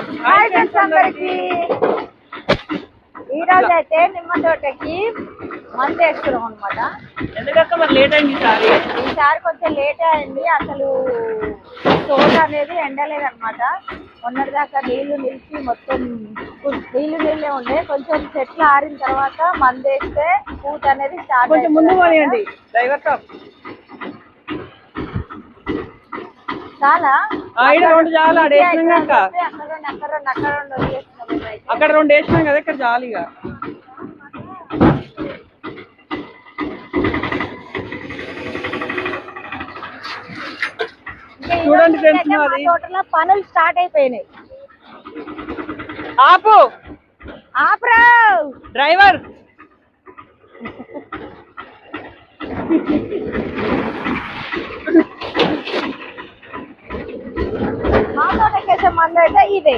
Hi friends అందరికి. ఈ రోజు అయితే నిమ్మ తోటకి మందు వేస్తున్నాం అనమాట. ఎందుకంటే మరి లేట్ అయింది ఈసారి కొంచెం లేట్ అయింది. అసలు తోట అనేది ఎండలేదన్నమాట. మొన్నటిదాకా నీళ్లు నిలిచి మొత్తం నీళ్ళే ఉండే. కొంచెం చెట్లు ఆరిన తర్వాత మందు వేస్తే పూత అనేది స్టార్ట్. కొంచెం ముందు పోనీయండి డ్రైవర్ టాప్. చాలా రెండు చాలా అక్కడ అక్కడ రెండు వేసినాం కదా, ఇక్కడ జాలీగా చూడండి ఫ్రెండ్స్. మాది తోటలో పనులు స్టార్ట్ అయిపోయినాయి. ఆపు ఆపురా డ్రైవర్. మా తోటకేసే మందు అయితే ఇదే.